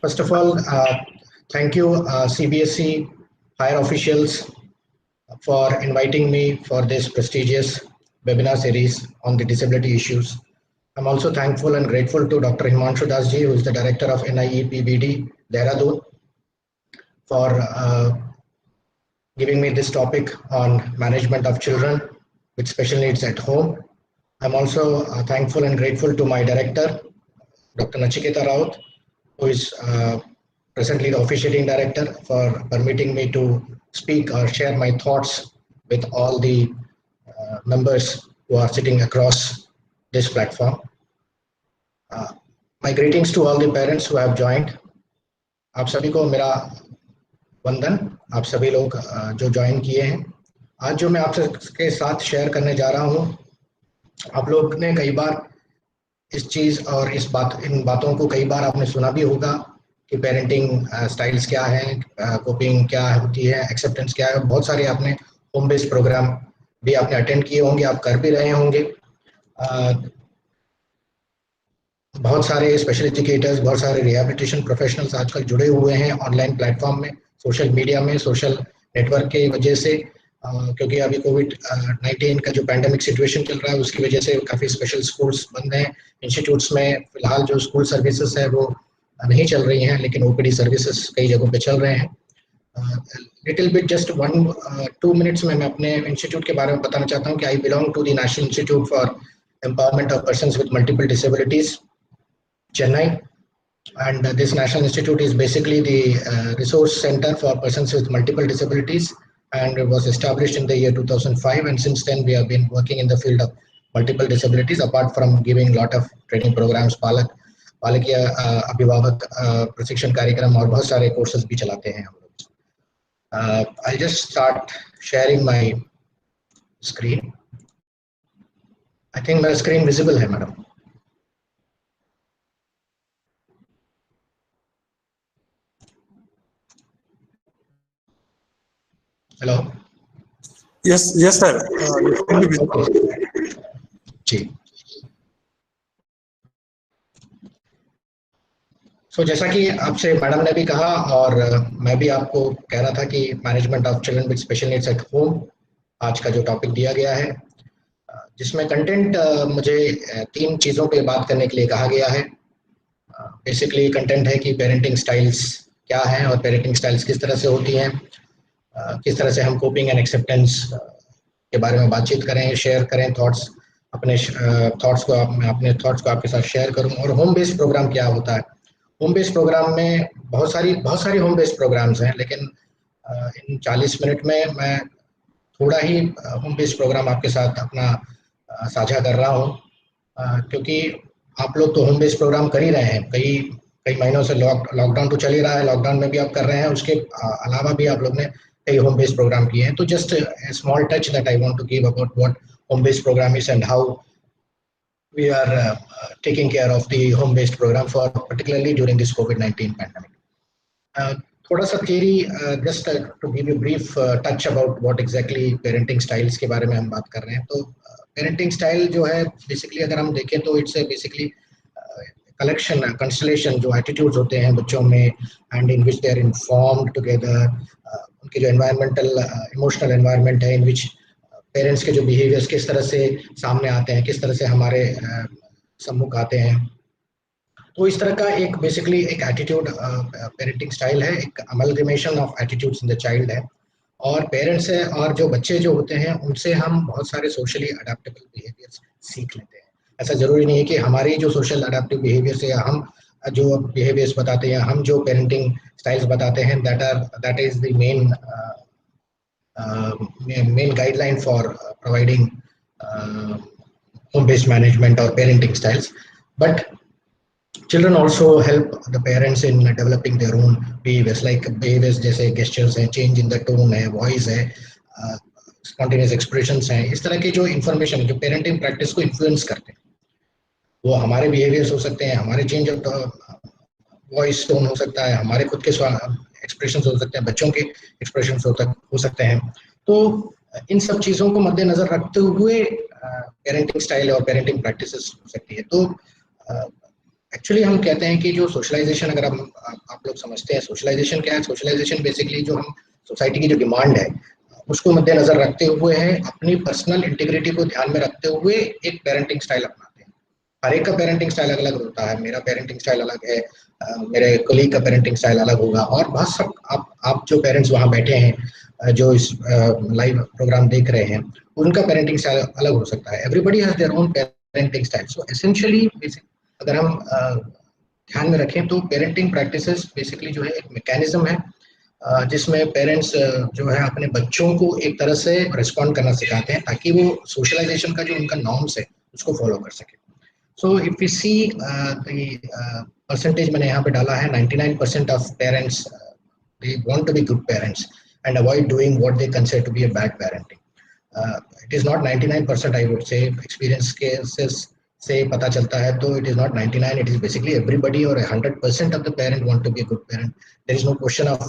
First of all, thank you CBSE higher officials for inviting me for this prestigious webinar series on the disability issues. I'm also thankful and grateful to Dr. Himanshu Das ji, who is the Director of NIEPBD, Dehradun, for giving me this topic on management of children with special needs at home. I'm also thankful and grateful to my director, Dr. Nachiketa Raut, who is presently the officiating director, for permitting me to speak or share my thoughts with all the members who are sitting across this platform. My greetings to all the parents who have joined. आप सभी को मेरा वंदन, आप सभी लोग जो join किए हैं। आज जो मैं आपके साथ शेयर करने जा रहा हूँ, आप लोग ने कई बार इस चीज़ और इन बातों को कई बार आपने सुना भी होगा कि पेरेंटिंग स्टाइल्स क्या है, कोपिंग क्या होती है, एक्सेप्टेंस क्या है। बहुत सारे आपने होम बेस्ड प्रोग्राम भी आपने अटेंड किए होंगे, आप कर भी रहे होंगे। बहुत सारे स्पेशल एजुकेटर्स, बहुत सारे रिहैबिलिटेशन प्रोफेशनल्स आजकल जुड़े हुए हैं ऑनलाइन प्लेटफॉर्म में, सोशल मीडिया में, सोशल नेटवर्क के वजह से, क्योंकि अभी कोविड-19 का जो पैंडेमिक सिचुएशन चल रहा है उसकी वजह से काफ़ी स्पेशल स्कूल्स बंद हैं। इंस्टीट्यूट्स में फिलहाल जो स्कूल सर्विसेज है वो नहीं चल रही हैं, लेकिन ओपीडी सर्विसेज कई जगहों पे चल रहे हैं। लिटिल बिट जस्ट 1-2 मिनट्स में मैं अपने इंस्टीट्यूट के बारे में बताना चाहता हूँ कि I belong to the national institute for empowerment of persons with multiple disabilities, Chennai, and this national institute is basically the resource center for persons with multiple disabilities, and it was established in the year 2005, and since then we have been working in the field of multiple disabilities, apart from giving lot of training programs, पालकीय अभिभावक प्रशिक्षण कार्यक्रम और बहुत सारे courses भी चलाते हैं हम लोग। I'll just start sharing my screen. I think my screen visible है मैडम? हेलो, यस सर, जी। सो जैसा कि आपसे मैडम ने भी कहा और मैं भी आपको कह रहा था कि management of children with special needs at home आज का जो टॉपिक दिया गया है, जिसमें कंटेंट मुझे 3 चीज़ों पे बात करने के लिए कहा गया है। बेसिकली कंटेंट है कि पेरेंटिंग स्टाइल्स क्या हैं और पेरेंटिंग स्टाइल्स किस तरह से होती हैं, किस तरह से हम कोपिंग एंड एक्सेप्टेंस के बारे में बातचीत करें, शेयर करें थॉट्स, अपने थॉट्स को मैं अपने थॉट्स को आपके साथ शेयर करूं। और होम बेस्ड प्रोग्राम क्या होता है। होम बेस्ड प्रोग्राम में बहुत सारी होम बेस्ड प्रोग्राम्स हैं, लेकिन इन 40 मिनट में मैं थोड़ा ही होम बेस्ड प्रोग्राम आपके साथ अपना साझा कर रहा हूँ, क्योंकि आप लोग तो होम बेस्ड प्रोग्राम कर ही रहे हैं। कई महीनों से लॉकडाउन तो चल ही रहा है, लॉकडाउन में भी आप कर रहे हैं, उसके अलावा भी आप लोग ने कई होम बेस्ड प्रोग्राम किए हैं। तो just a small touch that I want to give about what home based program is and how we are taking care of the home based program for particularly during this COVID-19 pandemic. थोड़ा सा theory, just to give you brief touch about what exactly parenting styles के बारे में हम बात कर रहे हैं। तो parenting style जो है basically अगर हम देखें तो it's basically collection, constellation जो attitudes होते हैं बच्चों में, and in which they are informed together, उनके जो environmental, emotional environment है, in which parents के जो behaviors किस तरह से सामने आते हैं, किस तरह से हमारे सम्मुख आते हैं। तो इस तरह का एक basically एक attitude parenting style है, एक amalgamation of attitudes in the child है। और पेरेंट्स है और जो बच्चे जो होते हैं उनसे हम बहुत सारे सोशली अडेप्टेबल बिहेवियर्स सीख लेते हैं। ऐसा जरूरी नहीं है कि हमारी जो सोशल अडेप्टिव बिहेवियर्स है, हम जो बिहेवियर्स बताते हैं, हम जो पेरेंटिंग स्टाइल्स बताते हैं, that is the main guideline for providing home based management और parenting styles. But children also help the parents in developing their own behaviors, like behaviors जैसे gestures हैं, change in the tone है, voice है, spontaneous expressions हैं। इस तरह के जो information जो parenting practice को influence करते हैं, वो हमारे behaviors हो सकते हैं, हमारे change of voice tone हो सकता है, हमारे खुद के expressions हो सकते हैं, बच्चों के expressions हो सकते हैं। तो इन सब चीज़ों को मद्देनजर रखते हुए parenting style और parenting practices हो सकती है। तो एक्चुअली हम कहते हैं कि जो सोशलाइजेशन, अगर आप लोग समझते हैं सोशलाइजेशन क्या है, सोशलाइजेशन बेसिकली जो हम सोसाइटी की जो डिमांड है उसको मद्देनजर रखते हुए है, अपनी पर्सनल इंटीग्रिटी को ध्यान में रखते हुए एक पेरेंटिंग स्टाइल अपनाते हैं। हर एक का पेरेंटिंग स्टाइल अलग अलग होता है, मेरा पेरेंटिंग स्टाइल अलग है, मेरे कोलीग का पेरेंटिंग स्टाइल अलग होगा, और बहुत सब आप जो पेरेंट्स वहाँ बैठे हैं, जो इस लाइव प्रोग्राम देख रहे हैं, उनका पेरेंटिंग स्टाइल अलग हो सकता है। Everybody has their own parenting style. So essentially अगर हम ध्यान में रखें तो पेरेंटिंग प्रैक्टिसेस बेसिकली जो है एक मैकेनिज्म है जिसमें पेरेंट्स जो है अपने बच्चों को एक तरह से रिस्पॉन्ड करना सिखाते हैं ताकि वो सोशलाइजेशन का जो उनका नॉर्म्स है उसको फॉलो कर सके। So if we see the percentage मैंने यहाँ पे डाला है, 99% of parents they want to be good parents and avoid doing what they consider to be a bad parenting. It is not 99%, I would say. Experience cases से पता चलता है तो it is not 99, it is basically everybody or 100% of the parent want to be a good parent. There is no question of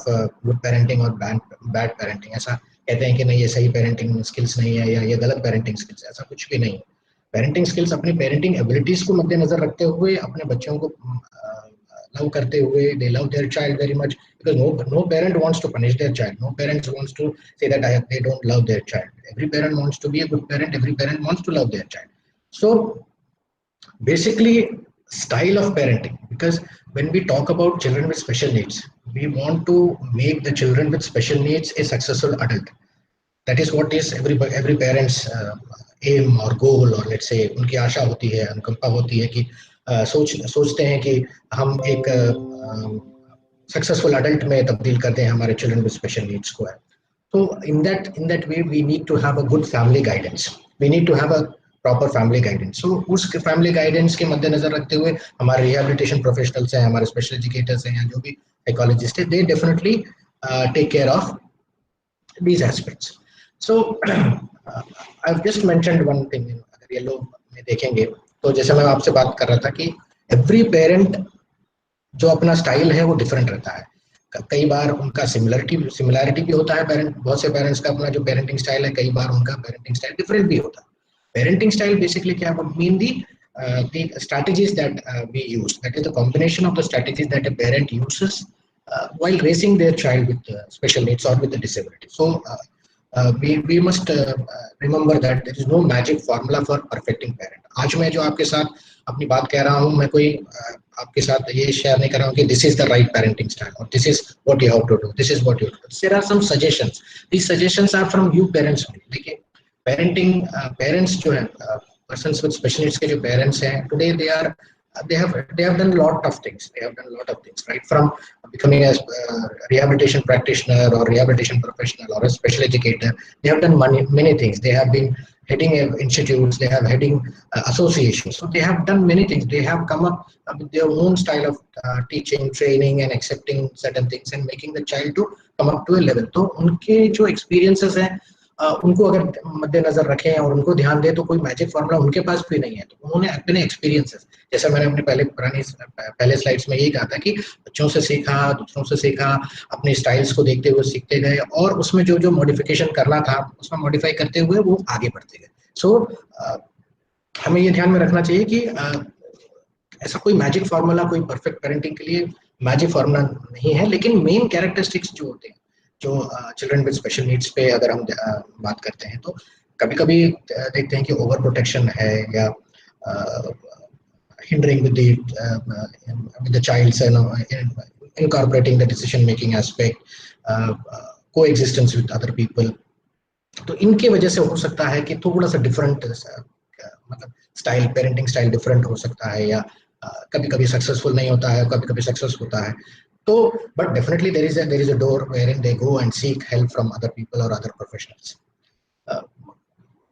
good parenting or bad parenting. ऐसा कहते हैं कि नहीं ये सही parenting skills नहीं है या ये गलत parenting skills है, ऐसा कुछ भी नहीं है। पेरेंटिंग स्किल्स अपनी पेरेंटिंग एबिलिटीज को मद्देनजर रखते हुए अपने बच्चों को लव करते हुए, they love their child very much because no parent wants to punish their child, no parent wants to say that they don't love their child. Every parent wants to be a good parent, every parent wants to love their child. So basically style of parenting, because when we talk about children with special needs, we want to make the children with special needs a successful adult. That is what is every parent's aim or goal, or let's say उनकी आशा होती है, अनुकंपा होती है कि सोचते हैं कि हम एक सक्सेसफुल अडल्ट में तब्दील करते हैं हमारे चिल्ड्रन विद स्पेशल नीड्स को है। तो in that way we need to have a good family guidance, we need to have a proper family guidance. So उस फैमिली गाइडेंस के मद्देनजर रखते हुए हमारे रिहेबिलिटेशन प्रोफेशनल्स हैं, हमारे स्पेशल एजुकेटर्स हैं या जो भी साइकोलॉजिस्ट है, they definitely take care of these aspects. So I've just mentioned one thing. अगर ये लोग में देखेंगे तो जैसे मैं आपसे बात कर रहा था कि एवरी पेरेंट जो अपना स्टाइल है वो डिफरेंट रहता है। कई बार उनका सिमिलैरिटी भी होता है, पेरेंट बहुत से पेरेंट्स का अपना जो पेरेंटिंग स्टाइल है, कई बार उनका पेरेंटिंग स्टाइल डिफरेंट भी होता है। पेरेंटिंग स्टाइल बेसिकली क्या would mean the strategies that we use, that is the combination of the strategies that a parent uses while raising their child with special needs or with a disability. So we must remember that there is no magic formula for perfecting parent. आज मैं जो आपके साथ अपनी बात कह रहा हूँ, मैं कोई आपके साथ ये शेयर नहीं कर रहा हूँ कि this is the right parenting style or this is what you have to do, this is what you have to do. There are some suggestions. These suggestions are from you parents only. देखिए parenting parents जो है persons with special needs के जो parents हैं today, they have done a lot of things. They have done a lot of things, right? From becoming a rehabilitation practitioner or rehabilitation professional or a special educator, they have done many things. They have been heading institutes, they have heading associations. So they have done many things. They have come up with their own style of teaching, training, and accepting certain things and making the child to come up to a level. तो उनके जो experiences हैं उनको अगर मद्देनजर रखें और उनको ध्यान दें तो कोई मैजिक फार्मूला उनके पास भी नहीं है। तो उन्होंने अपने एक्सपीरियंसेस, जैसा मैंने अपने पहले स्लाइड्स में यही कहा था कि बच्चों से सीखा, दूसरों से सीखा, अपने स्टाइल्स को देखते हुए सीखते गए और उसमें जो मॉडिफिकेशन करना था उसमें मॉडिफाई करते हुए वो आगे बढ़ते गए। सो हमें ये ध्यान में रखना चाहिए कि ऐसा कोई मैजिक फार्मूला, कोई परफेक्ट पेरेंटिंग के लिए मैजिक फार्मूला नहीं है, लेकिन मेन कैरेक्टरिस्टिक्स जो होते हैं, जो चिल्ड्रन विद स्पेशल नीड्स पे अगर हम बात करते हैं तो कभी-कभी देखते हैं कि ओवर प्रोटेक्शन है या hindering with the child's and incorporating the decision making aspect, coexistence with other people. तो इनके वजह से हो सकता है कि थोड़ा सा डिफरेंट मतलब स्टाइल, पेरेंटिंग स्टाइल डिफरेंट हो सकता है या कभी-कभी सक्सेसफुल नहीं होता है, कभी-कभी सक्सेस होता है। तो but definitely there is a door wherein they go and seek help from other people or other professionals.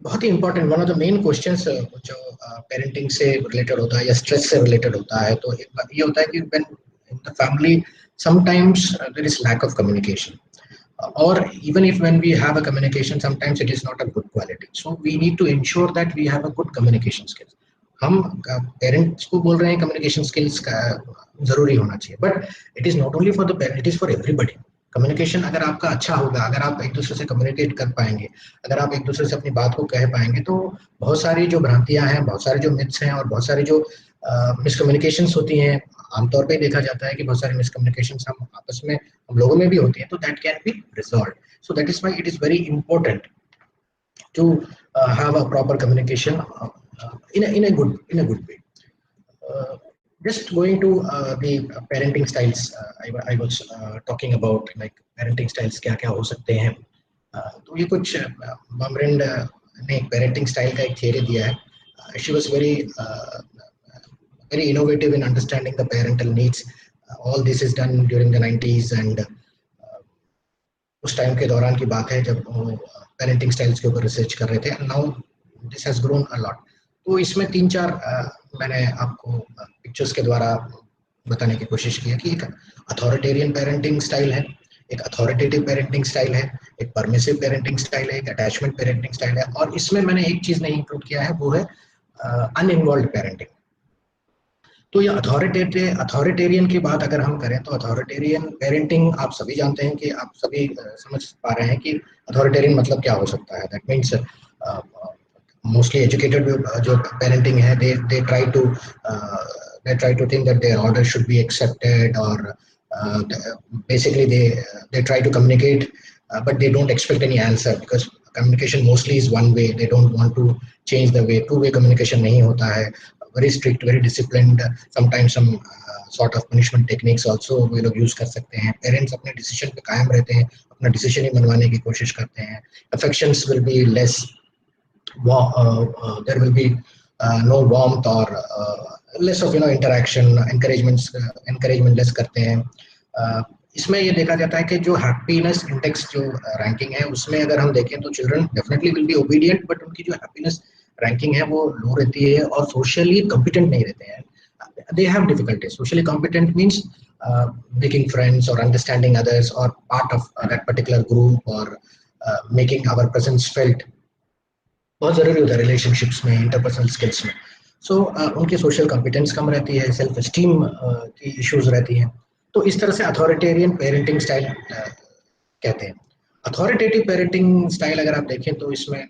बहुत ही important, one of the main questions जो parenting से related होता है या stress से related होता है, तो एक बात ये होता है कि when in the family sometimes there is lack of communication, or even if when we have a communication sometimes it is not a good quality. So we need to ensure that we have a good communication skills. हम parents को बोल रहे हैं communication skills का जरूरी होना चाहिए, but it is not only for the parent, it is for everybody. Communication अगर आपका अच्छा होगा, अगर आप एक दूसरे से कम्युनिकेट कर पाएंगे, अगर आप एक दूसरे से अपनी बात को कह पाएंगे, तो बहुत सारी जो भ्रांतियां हैं, बहुत सारे जो मिथ्स हैं और बहुत सारी जो मिसकम्युनिकेशंस होती हैं, आमतौर पे देखा जाता है कि बहुत सारी मिसकम्युनिकेशंस हम आपस में हम लोगों में भी होती हैं, तो that can be resolve. So that is why it is very important to have a proper communication in a good way. Uh, just going to the parenting styles, I was talking about like parenting styles क्या क्या हो सकते हैं. तो ये कुछ बमरिंड ने parenting style का एक थियरी दिया है. She was very innovative in understanding the parental needs. All this is done during the 90s and उस टाइम के दौरान की बात है जब वो पेरेंटिंग स्टाइल्स के ऊपर रिसर्च कर रहे थे. And now this has grown a lot. तो इसमें 3-4 मैंने आपको पिक्चर्स के द्वारा बताने की कोशिश की है कि एक अथॉरिटेरियन पेरेंटिंग स्टाइल है, एक अथॉरिटेटिव पेरेंटिंग स्टाइल है, एक परमिसिव पेरेंटिंग स्टाइल है, एक अटैचमेंट पेरेंटिंग स्टाइल है, और इसमें मैंने एक चीज नहीं इंक्लूड किया है, वो है अनइन्वॉल्व्ड पेरेंटिंग. तो ये अथॉरिटेरियन की बात अगर हम करें तो अथॉरिटेरियन पेरेंटिंग आप सभी जानते हैं कि आप सभी समझ पा रहे हैं कि अथॉरिटेरियन मतलब क्या हो सकता है. दैट मीन्स मोस्टली एजुकेटेड जो पेरेंटिंग है, they try to think that their order should be accepted, और basically they try to communicate but they don't expect any answer because communication mostly is one way. They don't want to change the way. Two-way communication नहीं होता है. Very strict, very disciplined. Sometimes some sort of punishment techniques also we लोग use कर सकते हैं. Parents अपने decision पे कायम रहते हैं, अपना decision ही मनवाने की कोशिश करते हैं. Affections will be less. There will be no warmth or less of interaction. Encouragement less करते हैं. इसमें ये देखा जाता है कि जो हैप्पीनेस इंडेक्स जो रैंकिंग है उसमें अगर हम देखें तो children definitely will be obedient, but उनकी जो हैप्पीनेस रैंकिंग है वो लो रहती है और सोशली कॉम्पिटेंट नहीं रहते हैं. They have difficulty. Socially competent means making friends और अंडरस्टैंडिंग अदर्स और part of that particular group और मेकिंग आवर प्रेजेंस फेल्ट बहुत जरूरी होता है रिलेशनशिप्स में, इंटरपर्सनल स्किल्स में. सो उनकी सोशल कॉम्पिटेंस कम रहती है, सेल्फ एस्टीम की इश्यूज रहती हैं. तो इस तरह से अथॉरिटेरियन पेरेंटिंग स्टाइल कहते हैं. अथॉरिटेटिव पेरेंटिंग स्टाइल अगर आप देखें तो इसमें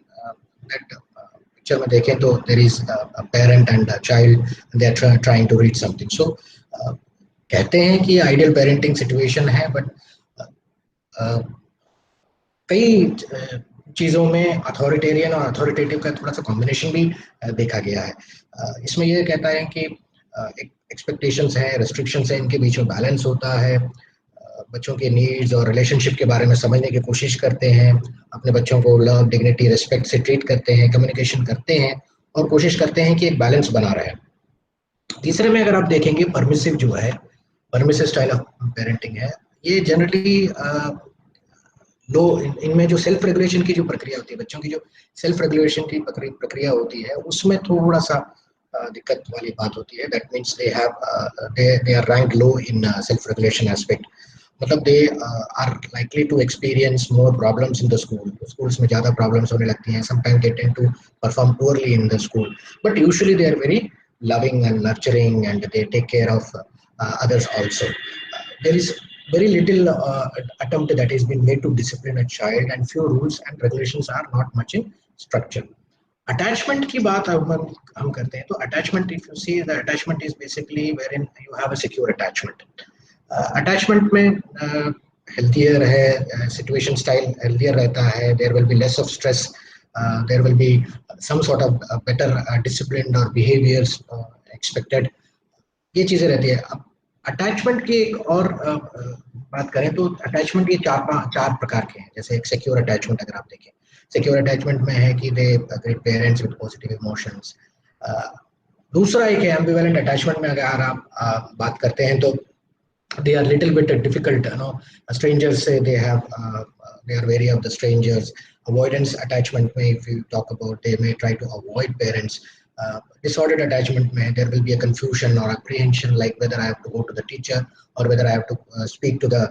पिक्चर में देखें तो there is a parent and a child, they are trying to reach something. So कहते हैं कि आइडियल पेरेंटिंग सिचुएशन है, बट कई चीज़ों में अथॉरिटेरियन और अथॉरिटेटिव का थोड़ा सा कॉम्बिनेशन भी देखा गया है. इसमें यह कहता है कि एक्सपेक्टेशंस हैं, रेस्ट्रिक्शंस हैं, इनके बीच में बैलेंस होता है. बच्चों के नीड्स और रिलेशनशिप के बारे में समझने की कोशिश करते हैं, अपने बच्चों को लव, डिग्निटी, रिस्पेक्ट से ट्रीट करते हैं, कम्युनिकेशन करते हैं और कोशिश करते हैं कि एक बैलेंस बना रहे. तीसरे में अगर आप देखेंगे परमिसिव जो है, परमिसिव स्टाइल ऑफ पेरेंटिंग है, ये जनरली लो इनमें जो सेल्फ रेगुलेशन की जो प्रक्रिया होती है, बच्चों की जो सेल्फ रेगुलेशन की प्रक्रिया होती है, उसमें थोड़ा सा दिक्कत वाली बात होती है. That means they are rank low in self regulation aspect. मतलब they are likely to experience more problems in the school. Schools में ज़्यादा प्रॉब्लम्स होने लगती हैं. Sometime they tend to perform poorly in the school, but usually they are very loving and nurturing and they take care of others also. There is very little attempt that has been made to discipline a child, and few rules and regulations are not much in structure. Attachment की बात हम करते हैं तो attachment, if you see, the attachment is basically wherein you have a secure attachment. Attachment में healthier है, situation style healthier रहता है. There will be less of stress. There will be some sort of better discipline or behaviors expected. ये चीजें रहती है. अब attachment की एक और बात करें तो अटैचमेंट के चार प्रकार के हैं. जैसे एक सिक्योर अटैचमेंट अगर आप देखें, सिक्योर अटैचमेंट में है कि they great parents with positive emotions. दूसरा एक है एम्बिवेलेंट अटैचमेंट में अगर आप बात करते हैं तो they are little bit difficult, strangers say they are wary of the strangers. Avoidance attachment may, if you talk about, they may try to avoid parents. Disordered attachment may, there will be a confusion or apprehension, like whether I have to go to the teacher or whether I have to speak to the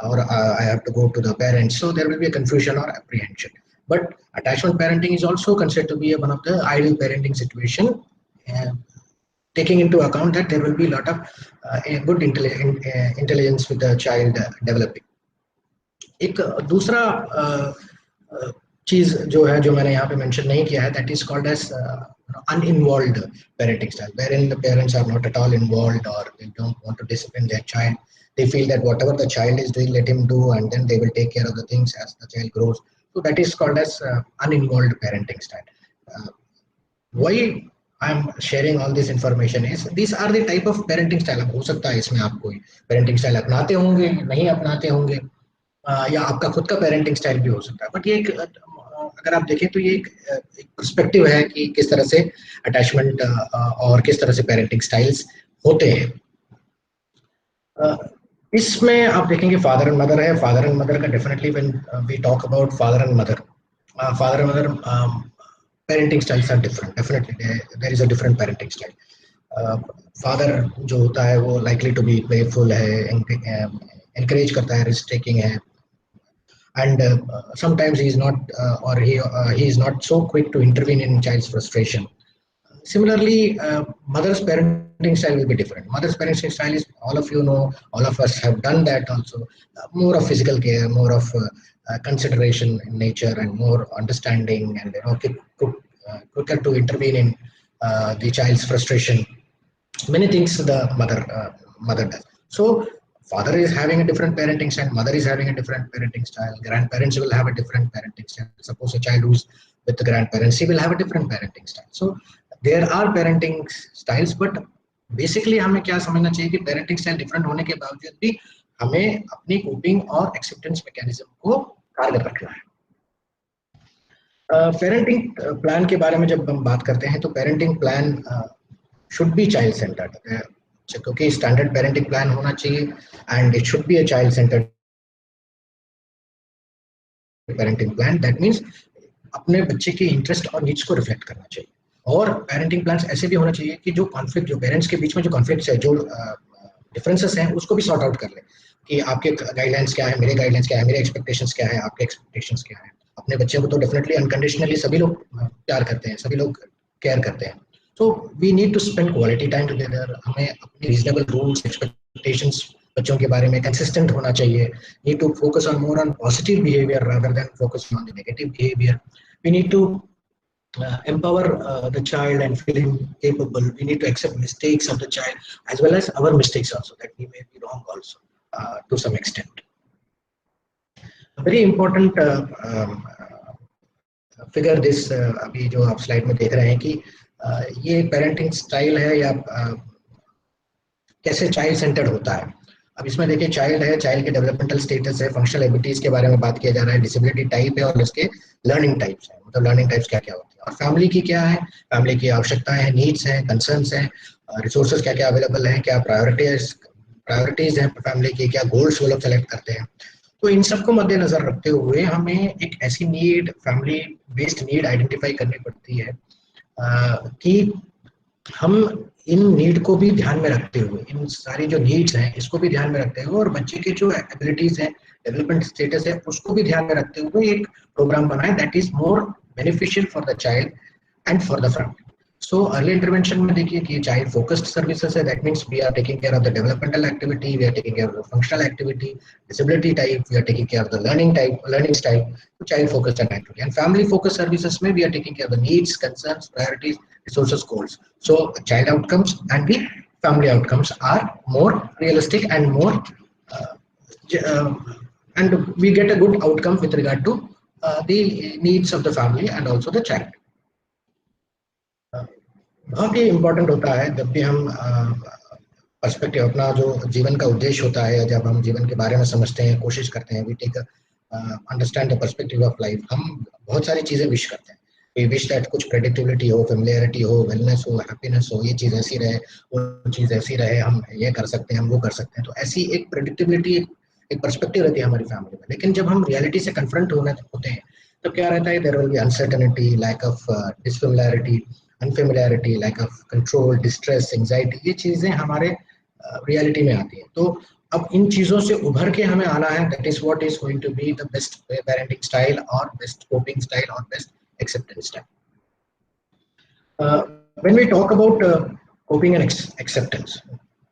or I have to go to the parents. So there will be a confusion or apprehension. But attachment parenting is also considered to be one of the ideal parenting situation, taking into account that there will be a lot of good intelligence with the child developing. एक दूसरा चीज जो है, जो मैंने यहाँ पे mention नहीं किया है, that is called as uninvolved parenting style, wherein the parents are not at all involved, or they don't want to discipline their child. They feel that whatever the child is doing, let him do, and then they will take care of the things as the child grows. So that is called as uninvolved parenting style. Why I'm sharing all this information is these are the type of parenting style. अब हो सकता है इसमें आप कोई parenting style अपनाते होंगे, नहीं अपनाते होंगे, या आपका खुद का पेरेंटिंग स्टाइल भी हो सकता है, बट ये अगर आप देखें तो ये एक पर्सपेक्टिव है कि किस तरह से अटैचमेंट और किस तरह से पेरेंटिंग स्टाइल्स होते हैं। इसमें आप देखेंगे फादर एंड मदर है। फादर एंड मदर का definitely when we talk about father and mother parenting styles are different. Definitely there is a different parenting style. Father जो होता है वो लाइकली टू बी प्लेफुल है, encourage करता है, risk taking है, and sometimes he is not or he is not so quick to intervene in child's frustration. Similarly, mother's parenting style will be different. Mother's parenting style is, all of you know, all of us have done that also, more of physical care, more of consideration in nature, and more understanding, and quicker to intervene in the child's frustration. Many things the mother does. So father is having a different parenting style, mother is having a different parenting style, grandparents will have a different parenting style. Suppose a child who's with the grandparents, he will have a different parenting style. So there are parenting styles, but basically हमें क्या समझना चाहिए कि parenting style different होने के बावजूद भी हमें अपनी coping और acceptance mechanism को कारगर रखना है। पेरेंटिंग प्लान के बारे में जब हम बात करते हैं तो parenting plan should be child centered, क्योंकि स्टैंडर्ड पेरेंटिंग प्लान होना चाहिए, and it should be a child centred parenting plan. That means अपने बच्चे के इंटरेस्ट और नीड्स को रिफ्लेक्ट करना चाहिए। और पेरेंटिंग प्लान्स ऐसे भी होना चाहिए कि जो कॉन्फ्लिक्ट, जो पेरेंट्स के बीच में जो कॉन्फ्लिक्ट्स है, जो डिफरेंसेस हैं, उसको भी सॉर्ट आउट कर ले कि आपके गाइडलाइंस क्या है, मेरे गाइडलाइंस क्या है, मेरे एक्सपेक्टेशंस क्या है, आपके एक्सपेक्टेशंस क्या है। अपने बच्चे को तो डेफिनेटली अनकंडीशनली सभी लोग प्यार करते हैं, सभी लोग केयर करते हैं। So we need to spend quality time together. हमें अपने reasonable rules, expectations बच्चों के बारे में consistent होना चाहिए. Need to focus on more on positive behavior rather than focusing on the negative behavior. We need to empower the child and feel him capable. We need to accept mistakes of the child as well as our mistakes also, that we may be wrong also to some extent. A very important figure this अभी जो आप slide में देख रहे हैं कि ये parenting style है या कैसे चाइल्ड सेंटर्ड होता है। अब इसमें देखिए चाइल्ड है, चाइल्ड के डेवलपमेंटल स्टेटस है, फंक्शनल एबिलिटीज के बारे में बात किया जा रहा है, डिसेबिलिटी टाइप है और इसके लर्निंग टाइप्स है, मतलब लर्निंग टाइप्स क्या क्या होती है, और फैमिली की क्या है, फैमिली की आवश्यकताएं हैं, नीड्स हैं, कंसर्न्स हैं, रिसोर्सेज क्या क्या अवेलेबल हैं, क्या प्रायोरिटीज हैं फैमिली की, क्या गोल्स वो लोग सेलेक्ट करते हैं। तो इन सबको मद्देनजर रखते हुए हमें एक ऐसी need, family based need identify करनी पड़ती है कि हम इन नीड को भी ध्यान में रखते हुए, इन सारी जो नीड्स हैं इसको भी ध्यान में रखते हुए, और बच्चे के जो एबिलिटीज हैं, डेवलपमेंट स्टेटस है, उसको भी ध्यान में रखते हुए एक प्रोग्राम बनाएं that is more beneficial for the child and for the family. So early intervention में देखिए कि चाइल्ड फोकस्ड सर्विसेज है, that means we are taking care of the developmental activity, we are taking care of the functional activity, disability type, we are taking care of the learning type, learning style, तो child focused activity. And family focused services में we are taking care of the needs, concerns, priorities, resources, goals. So child outcomes and the family outcomes are more realistic and more and we get a good outcome with regard to the needs of the family and also the child. बहुत ही important होता है जब भी हम perspective, अपना जो जीवन का उद्देश्य होता है, जब हम जीवन के बारे में समझते हैं, कोशिश करते हैं, we take understand the perspective of life. हम बहुत सारी चीजें विश करते हैं, वी विश दैट कुछ प्रेडिक्टेबिलिटी हो, फेमिलियरिटी हो, वेलनेस हो, हैप्पीनेस हो, ये चीज़ ऐसी रहे, वो चीज़ ऐसी रहे, हम ये कर सकते हैं, हम वो कर सकते हैं। तो ऐसी एक प्रेडिक्टेबिलिटी, एक पर्सपेक्टिव रहती है हमारी फैमिली में। लेकिन जब हम रियलिटी से कन्फ्रंट होते हैं तो क्या रहता है, there will be uncertainty, lack of disfamiliarity, unfamiliarity, lack of control, distress, anxiety, ये चीज़ें हमारे रियलिटी में आती है। तो अब इन चीज़ों से उभर के हमें आना है, that is what is going to be the best parenting style और बेस्ट कोपिंग स्टाइल और best acceptance style. When we talk about coping and acceptance,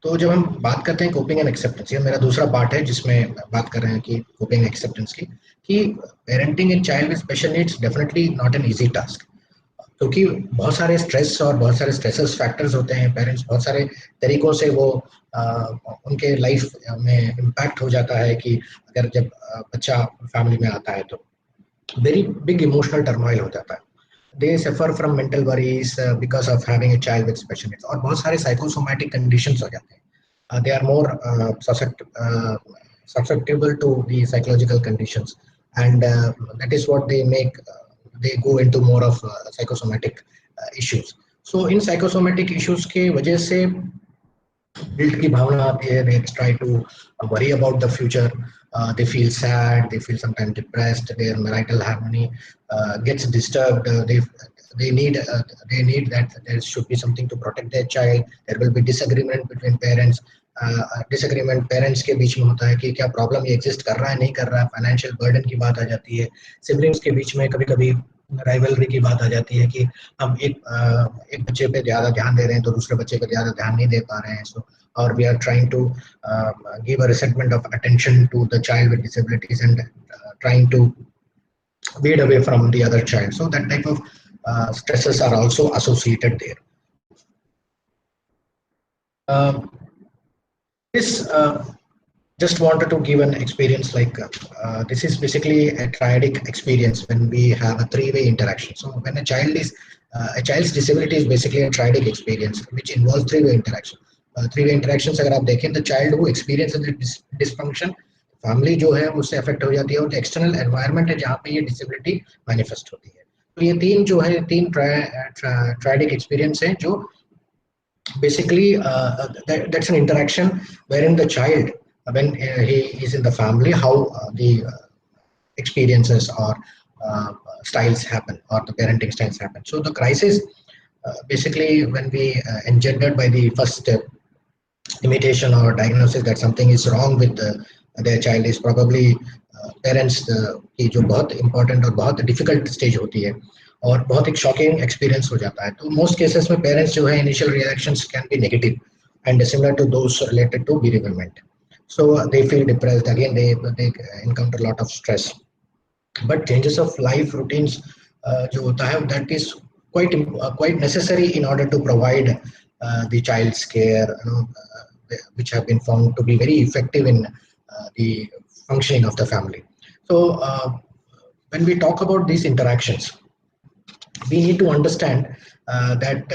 तो जब हम बात करते हैं कोपिंग एंड एक्सेप्टेंस, ये मेरा दूसरा पार्ट है जिसमें बात कर रहे हैं कि कोपिंग एक्सेप्टेंस की, कि parenting A child with special needs definitely not an easy task, क्योंकि बहुत सारे स्ट्रेस और बहुत सारे स्ट्रेसर्स फैक्टर्स होते हैं। पेरेंट्स बहुत सारे तरीकों से वो उनके लाइफ में इम्पैक्ट हो जाता है कि अगर जब बच्चा फैमिली में आता है तो वेरी बिग इमोशनल टर्मोइल हो जाता है। They suffer from mental worries because of having a child with special needs, और बहुत सारे साइकोसोमैटिक कंडीशंस हो जाते हैं। They are more susceptible to the psychological conditions, and that is what they make they go into more of psychosomatic issues. So in psychosomatic issues के वजह से guilt की भावना आती है, they try to worry about the future, they feel sad, they feel sometimes depressed, their marital harmony gets disturbed, they need that there should be something to protect their child, there will be disagreement between parents, disagreement parents के बीच में होता है कि क्या problem ये exist कर रहा है नहीं कर रहा है, फाइनेंशियल बर्डन की बात आ जाती है, सिबलिंग्स के बीच में कभी कभी राइवलरी की बात आ जाती है कि हम एक बच्चे पे ज़्यादा ध्यान दे रहे हैं तो दूसरे बच्चे पे ज़्यादा ध्यान नहीं दे पा रहे हैं, सो और we are trying to give a resentment of attention to the child with disabilities and trying to veered away from the other child. So that type of stresses are also associated there. This just wanted to give an experience like this is basically a triadic experience when we have a three-way interaction. So when a child's disability is basically a triadic experience which involves three-way interaction. Three-way interactions अगर आप देखें, the child who experiences the dysfunction, family जो है उससे affect हो जाती है, और एक्सटर्नल एनवायरनमेंट है जहाँ पे ये डिसेबिलिटी मैनिफेस्ट होती है। तो ये तीन जो है तीन ट्राइडिक एक्सपीरियंस है जो basically that's an interaction wherein the child when he is in the family, how the experiences or styles happen or the parenting styles happen. So the crisis basically when we engendered by the first imitation or diagnosis that something is wrong with their child is probably parents की जो बहुत important और बहुत difficult stage होती है और बहुत एक शॉकिंग एक्सपीरियंस हो जाता है। तो मोस्ट केसेस में पेरेंट्स जो है initial reactions can be negative and similar to those related to bereavement. So they feel depressed, again they encounter a lot of stress, but changes of life routines जो होता है that is quite necessary in order to provide the child's care, which have been found to be very effective in the functioning of the family. So when we talk about these interactions, we need to understand that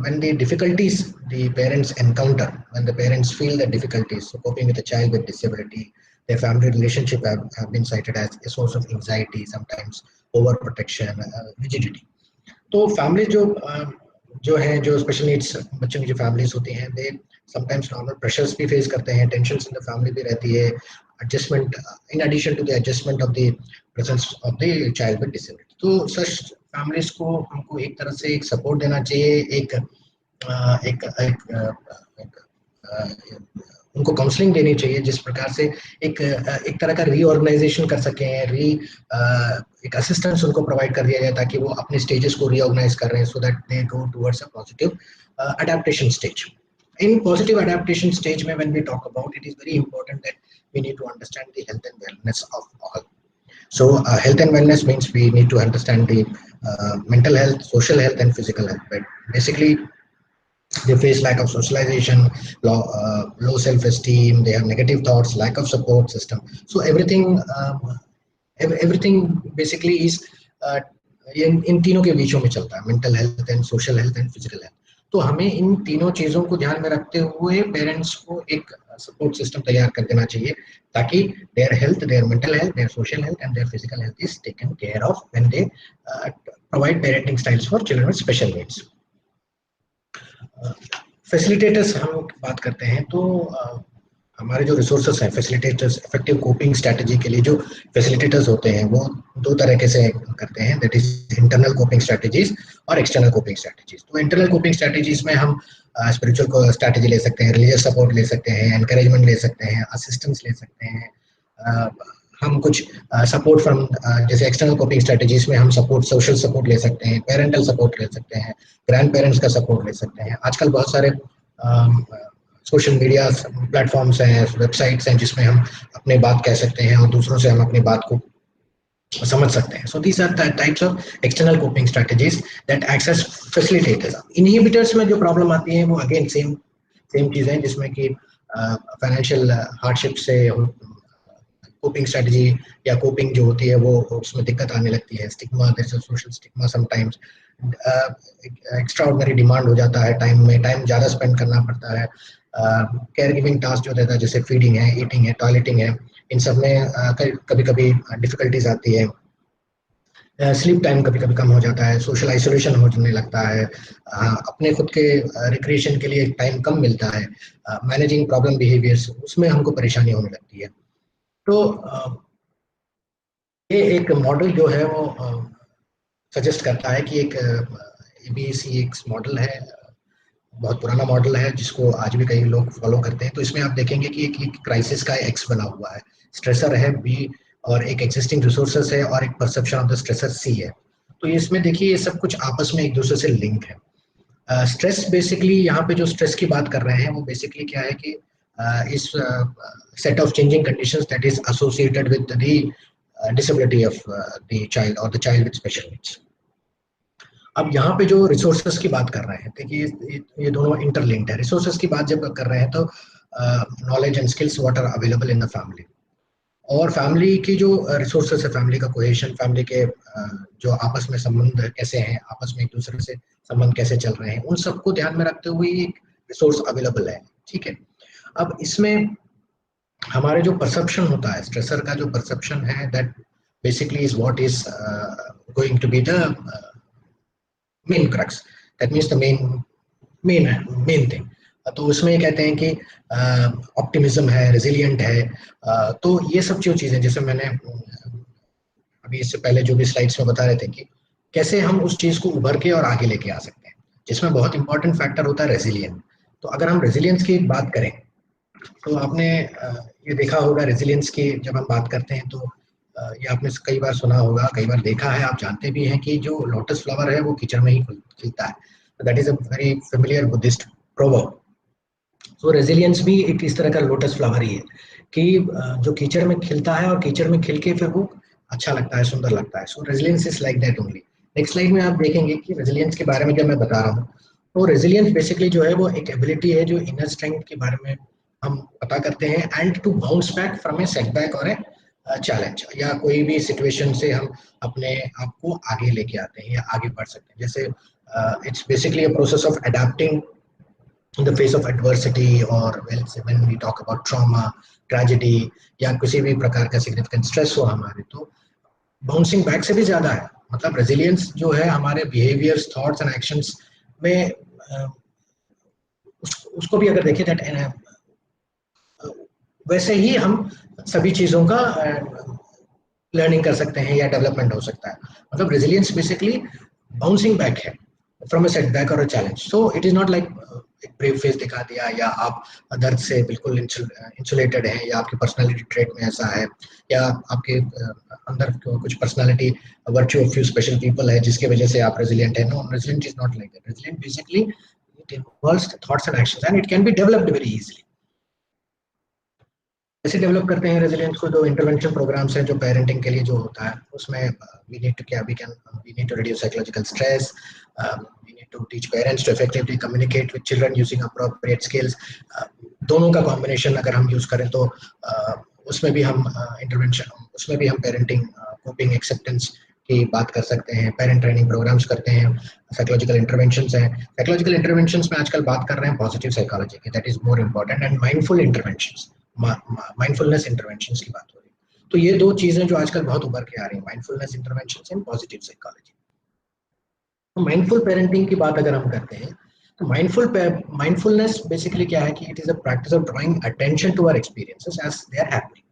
when the difficulties the parents encounter, when the parents feel the difficulties coping with a child with disability, their family relationship have been cited as a source of anxiety, sometimes overprotection, rigidity. तो family जो है जो special needs बच्चों की जो families होती हैं, they sometimes normal pressures भी फेस करते हैं, टेंशन्स इन द फैमिली भी रहती है, adjustment in addition to the adjustment of the presence of the child with disability. तो सच फैमिलीज को हमको एक तरह से एक सपोर्ट देना चाहिए, उनको काउंसलिंग देनी चाहिए जिस प्रकार से एक तरह का रीऑर्गेनाइजेशन कर सकें, एक असिस्टेंस उनको प्रोवाइड कर दिया जाए ताकि वो अपने स्टेजेस को रीऑर्गेनाइज कर रहे हैं, so that they go towards a positive adaptation stage. In positive adaptation stage में when we talk about, it is very important that we need to understand the health and wellness of all. So health and wellness means we need to understand the mental health, social health and physical health. But basically they face lack of socialization, low self-esteem, they have negative thoughts, lack of support system. So everything basically is इन तीनों के बीचों में चलता है, mental health and social health and physical health. तो हमें इन तीनों चीजों को ध्यान में रखते हुए पेरेंट्स को एक सपोर्ट सिस्टम तैयार कर देना चाहिए ताकि their health, their mental health, their social health and their physical health is taken care of when they provide parenting styles for children with special needs. Facilitators हम बात करते हैं तो हमारे जो रिसोर्सेस हैं, फैसिलिटेटर्स इफेक्टिव कोपिंग स्ट्रेटजी के लिए जो फैसिलिटेटर्स होते हैं वो दो तरीके से करते हैं, that is internal coping strategies और एक्सटर्नल कोपिंग स्ट्रेटजीज। तो इंटरनल कोपिंग स्ट्रेटजीज में हम स्पिरिचुअल को स्ट्रेटजी ले सकते हैं, रिलीजियस सपोर्ट ले सकते हैं, एनकरेजमेंट ले सकते हैं, असिस्टेंस ले सकते हैं, हम कुछ सपोर्ट फ्रॉम जैसे एक्सटर्नल कोपिंग स्ट्रेटजीज में हम सपोर्ट, सोशल सपोर्ट ले सकते हैं, पेरेंटल सपोर्ट ले सकते हैं, ग्रैंड पेरेंट्स का सपोर्ट ले सकते हैं। आजकल बहुत सारे सोशल मीडिया प्लेटफॉर्म्स हैं, वेबसाइट्स हैं जिसमें हम अपनी बात कह सकते हैं और दूसरों से हम अपनी बात को समझ सकते हैं। So these are types of external coping strategies that acts as facilitators. Inhibitors में जो प्रॉब्लम आती है वो अगेन सेम चीज़ है, जिसमें कि फाइनेंशियल हार्डशिप से कोपिंग स्ट्रेटजी या कोपिंग जो होती है वो उसमें दिक्कत आने लगती है। Stigma, there is a social stigma sometimes, extraordinary demand हो जाता है, टाइम ज़्यादा स्पेंड करना पड़ता है। केयर गिविंग टास्क जो रहता है जैसे फीडिंग है, ईटिंग है, टॉयलेटिंग है, इन सब में कभी कभी डिफिकल्टीज आती है। स्लीप टाइम कभी कभी कम हो जाता है, सोशल आइसोलेशन होने लगता है, अपने खुद के रिक्रिएशन के लिए टाइम कम मिलता है, मैनेजिंग प्रॉब्लम बिहेवियर्स उसमें हमको परेशानी होने लगती है। तो ये एक मॉडल जो है वो सजेस्ट करता है कि एक ABCX मॉडल है, बहुत पुराना मॉडल है जिसको आज भी कई लोग फॉलो करते हैं। तो इसमें आप देखेंगे कि एक क्राइसिस का एक्स बना हुआ है, स्ट्रेसर है B, और एक एग्जिस्टिंग रिसोर्सेस है, और एक perception of the stressor C है। तो इसमें देखिए ये सब कुछ आपस में एक दूसरे से लिंक है। स्ट्रेस बेसिकली यहाँ पे जो स्ट्रेस की बात कर रहे हैं वो बेसिकली क्या है कि इस set of changing conditions that is associated with the disability of the child और the child with special needs. अब यहाँ पे जो रिसोर्सेस की बात कर रहे हैं, देखिए ये दोनों इंटरलिंक्ड है। रिसोर्सेस की बात जब कर रहे हैं तो knowledge and skills what are available in the family, और फैमिली की जो रिसोर्सेस है, फैमिली का कोहेशन, फैमिली के जो आपस में संबंध कैसे हैं, आपस में एक दूसरे से संबंध कैसे चल रहे हैं, उन सबको ध्यान में रखते हुए एक रिसोर्स अवेलेबल है। ठीक है, अब इसमें हमारे जो परसेप्शन होता है, स्ट्रेसर का जो परसेप्शन है, that basically is what is going to be the main crux, that means the main thing. तो उसमें कहते हैं कि ऑप्टिमिज्म है, रेजिलिएंट है। तो ये सब जो चीज़ें, जैसे मैंने अभी इससे पहले जो भी स्लाइड्स में बता रहे थे कि कैसे हम उस चीज़ को उभर के और आगे लेके आ सकते हैं, जिसमें बहुत इंपॉर्टेंट फैक्टर होता है रेजिलियंस। तो अगर हम रेजिलियंस की बात करें तो आपने ये देखा होगा, रेजिलियंस की जब हम बात करते हैं तो ये आपने कई बार सुना होगा, कई बार देखा है, आप जानते भी हैं कि जो लोटस फ्लावर है वो कीचड़ में ही खिलता है। That is a very familiar Buddhist proverb. तो रेजिलियंस भी एक इस तरह का लोटस फ्लावर ही है कि जो कीचड़ में खिलता है और कीचड़ में खिल के फिर वो अच्छा लगता है, सुंदर लगता है। So resilience is like that only. Next slide में आप देखेंगे कि रेजिलियंस के बारे में जब मैं बता रहा हूँ तो रेजिलियंस बेसिकली जो है वो एक एबिलिटी है जो इनर स्ट्रेंथ के बारे में हम पता करते हैं, and to bounce back from a setback और ए चैलेंज, या कोई भी सिचुएशन से हम अपने आप को आगे लेके आते हैं या आगे बढ़ सकते हैं। जैसे it's basically a process of adapting in the face of adversity, or when we talk about trauma, tragedy, या किसी भी प्रकार का significant stress हो हमारे, तो बाउंसिंग बैक से भी ज्यादा है। मतलब रेजिलियंस जो है हमारे बिहेवियर्स, थॉट्स एंड एक्शंस में उसको भी अगर देखें दैट वैसे ही हम सभी चीजों का लर्निंग कर सकते हैं या डेवलपमेंट हो सकता है। मतलब रेजिलियंस बेसिकली बाउंसिंग बैक है फ्रॉम अ सेटबैक और a challenge. So it is not like एक ब्रेव फेस दिखा दिया, या आप दर्द से बिल्कुल इंसुलेटेड हैं, या आपकी पर्सनालिटी ट्रेट में ऐसा है, या आपके अंदर कुछ personality virtue of few special people है जिसकी वजह से आप रेजिलिएंट है। No, resilient is not like that. Resilient basically it involves thoughts and actions and it can be developed very easily. कैसे डेवलप करते हैं रेजिलिएंस को? जो इंटरवेंशन प्रोग्राम्स हैं जो पेरेंटिंग के लिए जो होता है उसमें we need to reduce psychological stress, we need to teach parents to effectively communicate with children using appropriate skills. दोनों का कॉम्बिनेशन अगर हम यूज करें तो उसमें भी हम उसमें भी हम पेरेंटिंग, कोपिंग, एक्सेप्टेंस की बात कर सकते हैं। पेरेंट ट्रेनिंग प्रोग्राम्स करते हैं, साइकोलॉजिकल इंटरवेंशंस हैं। साइकोलॉजिकल इंटरवेंशंस में आजकल बात कर रहे हैं पॉजिटिव साइकोलॉजी की, that is more important, and mindful interventions, mindfulness interventions की बात हो रही है। तो ये दो चीजें जो आजकल बहुत उभर के आ रही हैं, mindfulness interventions and positive psychology. तो माइंडफुल पेरेंटिंग की बात अगर हम करते हैं तो माइंडफुलनेस बेसिकली क्या है कि it is a practice of drawing attention to our experiences as they are happening.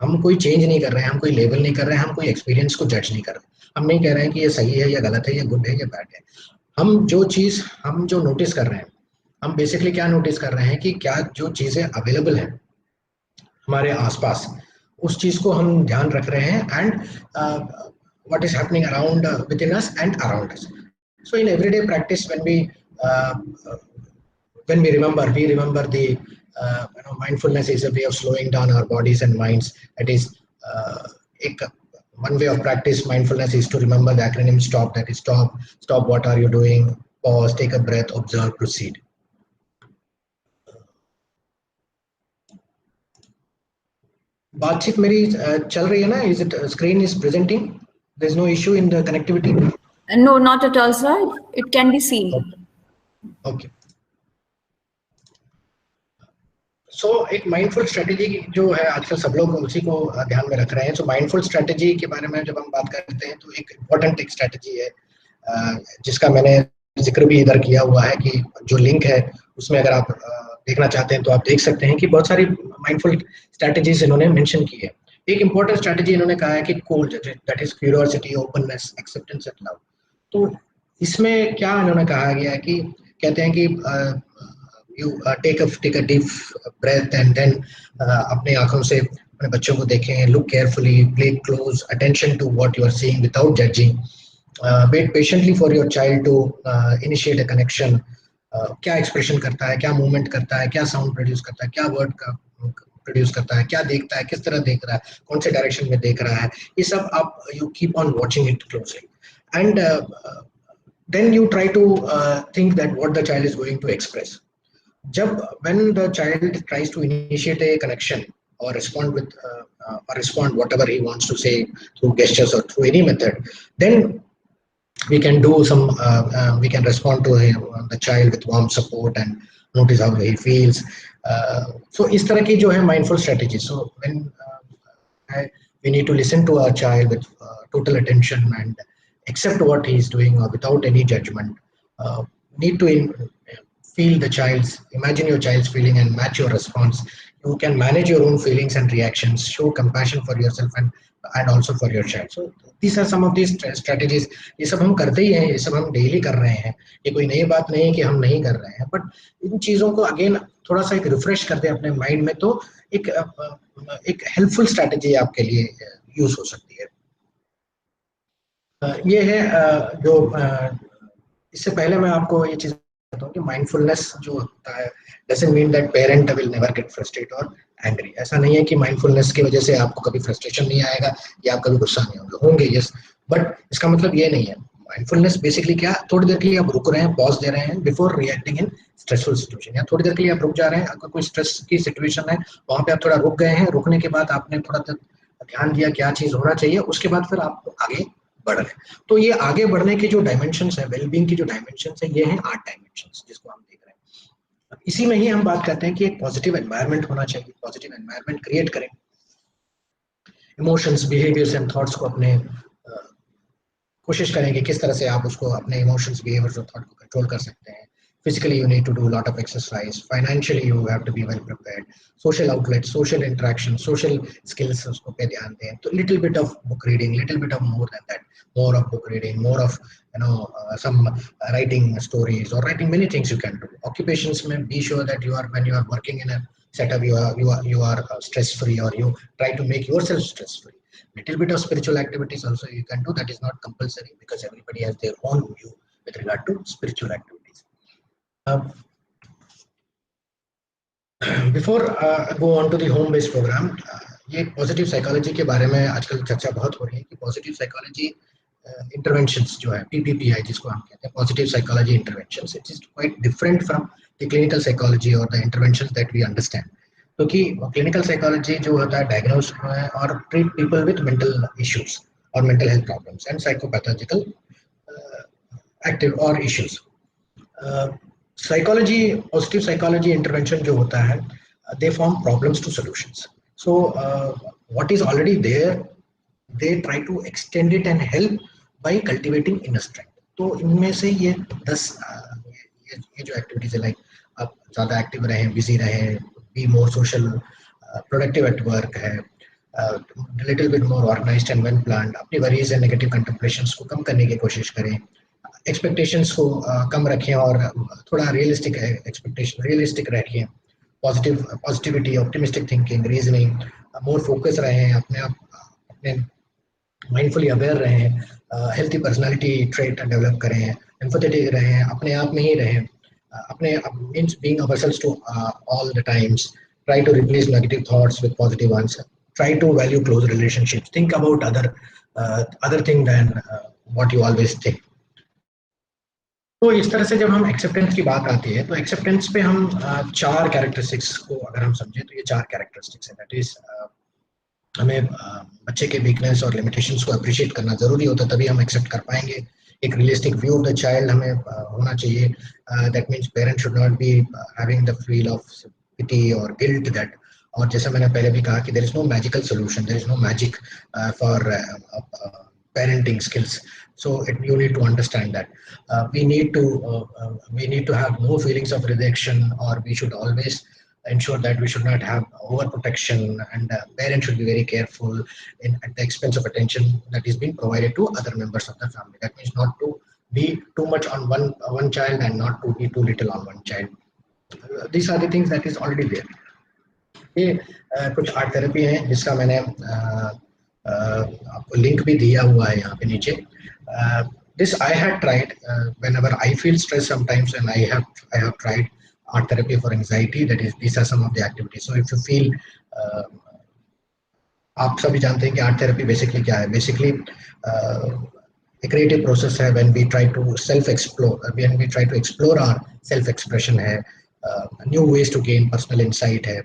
हम कोई चेंज नहीं कर रहे हैं, हम कोई लेबल नहीं कर रहे हैं, हम कोई एक्सपीरियंस को जज नहीं कर रहे हैं। हम नहीं कह रहे हैं कि ये सही है या गलत है, या गुड है या बैड है। हम जो नोटिस कर रहे हैं, हम बेसिकली क्या नोटिस कर रहे हैं कि क्या जो चीजें अवेलेबल हैं हमारे आसपास उस चीज को हम ध्यान रख रहे हैं, and what is happening around within us and around us. So in everyday practice, uh, when we remember the mindfulness is a way of slowing down our bodies and minds. That is one way of practice mindfulness is to remember the acronym STOP. That is stop, what are you doing, pause, take a breath, observe, proceed. बातचीत मेरी चल रही है ना? Is it screen is presenting? There's no issue in the connectivity? No, not at all, sir. It can be seen. Okay. So एक mindful strategy जो है आजकल सब लोग उसी को ध्यान में रख रहे हैं. So माइंडफुल स्ट्रेटेजी के बारे में जब हम बात करते हैं तो एक इम्पोर्टेंट एक स्ट्रेटेजी है जिसका मैंने जिक्र भी इधर किया हुआ है कि जो लिंक है उसमें अगर आप देखना चाहते हैं तो आप देख सकते हैं कि बहुत सारी माइंडफुल स्ट्रेटेजीज इन्होंने मेंशन की है. एक इम्पोर्टेंट स्ट्रेटेजी इन्होंने कहा है कि core, that is curiosity, openness, acceptance and love. तो इसमें क्या इन्होंने कहा गया है कि कहते हैं कि you take a deep breath and then अपने आंखों से अपने बच्चों को देखें, look carefully, pay close attention to what you are seeing without judging, wait patiently for your child to initiate a connection. क्या एक्सप्रेशन करता है, क्या मूवमेंट करता है, क्या साउंड प्रोड्यूस करता है, क्या वर्ड का प्रोड्यूस करता है, क्या देखता है, किस तरह देख रहा है, कौन से डायरेक्शन में देख रहा है, ये सब आप you keep on watching it closely, and then you try to think that what the child is going to express. When the child tries to initiate a connection or respond whatever he wants to say through gestures or through any method, then we can do some we can respond to the child with warm support and notice how he feels. So is tarah ki jo hai mindful strategy. So when we need to listen to our child with total attention and accept what he is doing or without any judgment. Need to feel the child's, imagine your child's feeling and match your response. You can manage your own feelings and reactions, show compassion for yourself and also for your child. So these are some of these strategies. ये सब हम करते ही हैं, ये सब हम daily कर रहे हैं, ये कोई नई बात नहीं है कि हम नहीं कर रहे हैं, बट इन चीज़ों को अगेन थोड़ा सा एक रिफ्रेश कर दे अपने माइंड में तो एक हेल्पफुल स्ट्रैटेजी आपके लिए यूज हो सकती है. ये है जो इससे पहले मैं आपको ये चीज़ कि माइंडफुलनेस जो होता है doesn't mean that parent will never get frustrated or angry. ऐसा नहीं है कि माइंडफुलनेस की वजह से आपको कभी फ्रस्ट्रेशन नहीं आएगा या आप कभी गुस्सा नहीं होंगे. यस, बट इसका मतलब ये नहीं है. माइंडफुलनेस बेसिकली क्या, थोड़ी देर के लिए आप रुक रहे हैं, पॉज दे रहे हैं बिफोर रिएक्टिंग इन स्ट्रेसफुल सिचुएशन, या थोड़ी देर के लिए आप रुक जा रहे हैं, अगर कोई स्ट्रेस की सिचुएशन है वहां पे आप थोड़ा रुक गए हैं, रुकने के बाद आपने थोड़ा ध्यान दिया क्या चीज होना चाहिए, उसके बाद फिर आप आगे बढ़ रहे हैं. तो ये आगे बढ़ने के जो डायमेंशंस है, वेलबींग की जो डायमेंशंस है, ये हैं 8 डायमेंशंस जिसको हम देख रहे हैं. इसी में ही हम बात करते हैं कि एक पॉजिटिव एनवायरनमेंट होना चाहिए. पॉजिटिव एनवायरनमेंट क्रिएट करें, इमोशंस, बिहेवियर्स एंड थॉट्स को अपने कोशिश करें कि किस तरह से आप उसको अपने इमोशंस, बिहेवियर्स और थॉट को कंट्रोल कर सकते हैं. Physically, you need to do a lot of exercise. Financially, you have to be well prepared. Social outlets, social interaction, social skills, उसको पे ध्यान दें. तो little bit of book reading, little bit of more than that, more of book reading, more of some writing stories or writing many things you can do. Occupations में be sure that when you are working in a setup, you are stress free, or you try to make yourself stress free. Little bit of spiritual activities also you can do. That is not compulsory because everybody has their own view with regard to spiritual activities. Before go on to the home based program, ये positive psychology के बारे में आजकल चर्चा बहुत हो रही है कि पॉजिटिव साइकोलॉजी इंटरवेंशंस जो है PPPI जिसको हम कहते हैं, positive psychology interventions, it is quite different from the clinical psychology और the interventions that we understand. क्योंकि क्लिनिकल साइकोलॉजी जो होता है डायग्नोज और treat people with mental issues और mental health problems and psychopathological active और issues. Psychology, positive psychology intervention जो होता है, they form problems to solutions. So what is already there, they try to extend it and help by cultivating inner strength. तो इनमें से ये 10 ये जो एक्टिविटीज है, लाइक आप ज़्यादा एक्टिव रहें, बिजी रहें, be more social, productive at work है, little bit more organised and well planned, अपनी वरीज एंड नेगेटिव कंटेम्पलेशंस को कम करने की कोशिश करें, एक्सपेक्टेशंस को कम रखें और थोड़ा रियलिस्टिक रखें, positivity, optimistic thinking, reasoning, more focus रहे हैं, अपने आप अपने माइंडफुली अवेयर रहे हैं, हेल्थी पर्सनालिटी ट्रेट डेवलप करें हैं, एम्पैथेटिक रहे हैं, अपने आप में ही रहें, अपने means being ourselves to all the times, try to replace negative thoughts with positive ones, try to value close relationships, think about other thing than what you always think. तो इस तरह से जब हम एक्सेप्टेंस की बात आती है तो एक्सेप्टेंस पे हम चार कैरेक्टरिस्टिक्स को अगर हम समझे तो ये चार कैरेक्टरिस्टिक्स है। दैट इज हमें बच्चे के वीकनेस और लिमिटेशंस को अप्रिशिएट करना जरूरी होता है, तभी हम एक्सेप्ट कर पाएंगे। एक realistic view of the child हमें होना चाहिए। That means parents should not be having the feel of pity और गिल्ट दैट, और जैसे मैंने पहले भी कहा कि there is no magical solution, there is no magic for parenting skills. So you need to understand that we need to have no feelings of rejection, or we should always ensure that we should not have overprotection, and parents should be very careful at the expense of attention that is being provided to other members of the family. That means not to be too much on one child and not to be too little on one child. These are the things that is already there. ये कुछ art therapy है जिसका मैंने आपको link भी दिया हुआ है यहाँ पे नीचे। This I had tried whenever I feel stress sometimes, and I have tried art therapy for anxiety. That is, these are some of the activities. So if you feel आप सभी जानते हैं कि आर्ट थेरेपी बेसिकली क्या है। Basically a creative process है when we try to explore our self expression है, new ways to gain personal insight है,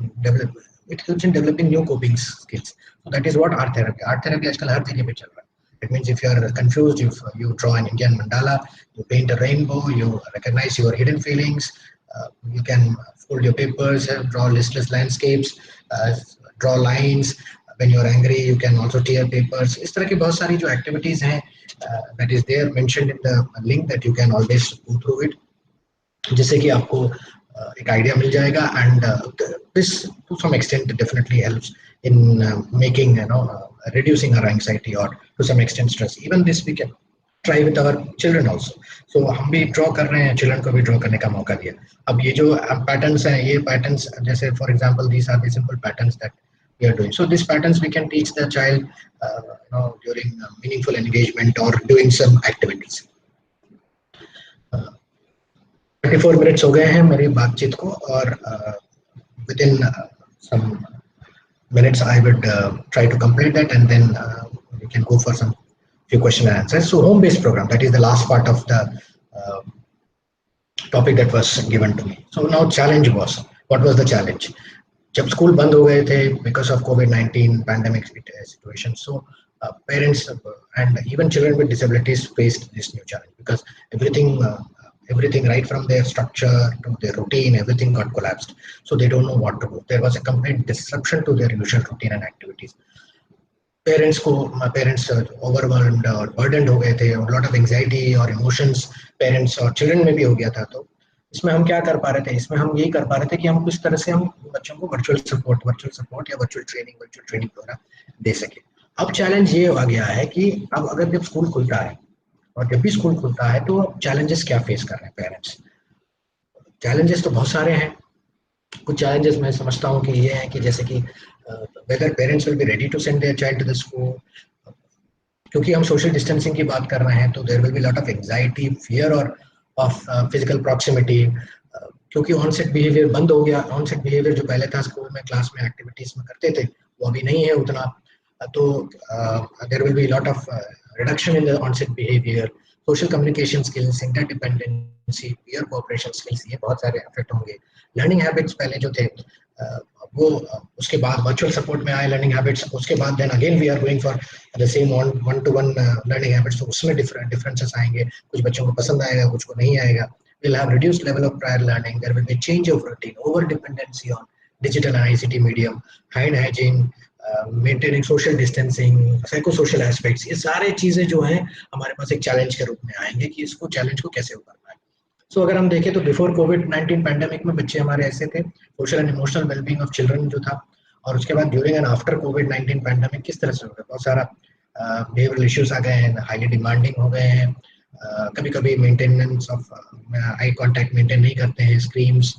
it helps in developing new coping skills. So that is what art therapy आजकल हर जगह पे चल रहा है। It means if you are confused, you draw an Indian mandala, you paint a rainbow, you recognize your hidden feelings, you can fold your papers, draw listless landscapes, draw lines. When you are angry, you can also tear papers. इस तरह की बहुत सारी जो activities हैं, that is there mentioned in the link, that you can always go through it, जिससे कि आपको एक idea मिल जाएगा, and this to some extent definitely helps in making reducing our anxiety or to some extent stress. Even this we can try with our children also. So हम भी draw कर रहे हैं, children को भी draw करने का मौका दिया। अब ये जो patterns हैं, ये patterns जैसे for example these are the simple patterns that we are doing. So these patterns we can teach the child during meaningful engagement or doing some activities. 34 minutes हो गए हैं मेरी बातचीत को, और within some minutes I would try to complete that, and then we can go for some few question and answers. So home-based program, that is the last part of the topic that was given to me. So now challenge was, what was the challenge? जब school बंद हो गए थे because of COVID-19 pandemic situation, so parents and even children with disabilities faced this new challenge, because everything right from their structure to their routine, everything got collapsed. So they don't know what to do. There was a complete disruption to their usual routine and activities. Parents overwhelmed और burdened हो गए थे, और lot of anxiety और emotions parents और children में भी हो गया था। तो इसमें हम क्या कर पा रहे थे? इसमें हम यही कर पा रहे थे कि हम किस तरह से हम बच्चों को वर्चुअल सपोर्ट या वर्चुअल ट्रेनिंग प्रोग्राम दे सके। अब चैलेंज ये आ गया है कि अब अगर जब स्कूल खुलता है, और जब भी स्कूल खुलता है, तो चैलेंजेस क्या फेस कर रहे हैं पेरेंट्स? चैलेंजेस तो बहुत सारे हैं। कुछ चैलेंजेस मैं समझता हूँ कि ये हैं कि जैसे कि whether parents will be ready to send their child to the school, क्योंकि हम सोशल डिस्टेंसिंग की बात कर रहे हैं, तो there will be lot of anxiety, fear और of physical proximity, क्योंकि ऑनसेट बिहेवियर बंद हो गया। ऑनसेट बिहेवियर जो पहले था स्कूल में, क्लास में, एक्टिविटीज में करते थे, वो अभी नहीं है उतना। तो there will be lot of reduction in the onset behavior, social communication skills, interdependence, peer cooperation skills, ये बहुत सारे अफेक्ट होंगे। लर्निंग हैबिट्स पहले जो थे वो उसके बाद वर्चुअल सपोर्ट में आए लर्निंग हैबिट्स, उसके बाद then again we are going for the same one to one learning habits. तो उसमें डिफरेंसेस आएंगे, कुछ बच्चों को पसंद आएगा, कुछ को नहीं आएगा। we'll have reduced level of prior learning, there will be change of routine, over dependency on digital and ICT medium, hand hygiene, maintaining social distancing, psychosocial aspects, ये सारे चीजें जो हैं हमारे पास एक चैलेंज के रूप में आएंगे कि इसको चैलेंज को कैसे उभरना है। सो अगर हम देखें तो बिफोर कोविड-19 पैंडेमिक में बच्चे हमारे ऐसे थे, social and emotional wellbeing of children जो था, और उसके बाद during and after covid pandemic किस तरह से हो गया, बहुत सारा बिहेवियरल इश्यूज आ गए हैं, हाईली डिमांडिंग हो गए हैं, कभी-कभी maintenance of eye contact maintain नहीं करते हैं, screams,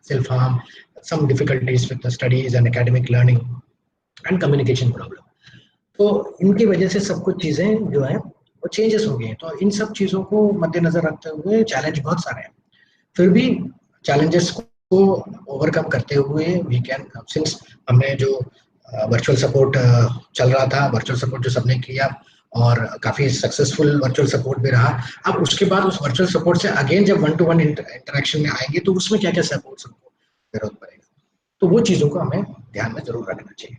self harm, some difficulties with the studies and academic learning. And communication problem. तो इनकी वजह से सब कुछ चीजें जो है वो चेंजेस हो गई हैं। तो इन सब चीजों को मद्देनजर रखते हुए चैलेंज बहुत सारे हैं, फिर भी चैलेंजेस को ओवरकम करते हुए वी कैन, सिंस हमने जो वर्चुअल सपोर्ट चल रहा था, वर्चुअल सपोर्ट जो सबने किया और काफी सक्सेसफुल वर्चुअल सपोर्ट भी रहा, अब उसके बाद उस वर्चुअल सपोर्ट से अगेन जब 1-to-1 इंटरेक्शन में आएंगे तो उसमें क्या क्या सपोर्ट सबको जरूरत पड़ेगा, तो वो चीजों को हमें ध्यान में जरूर रखना चाहिए।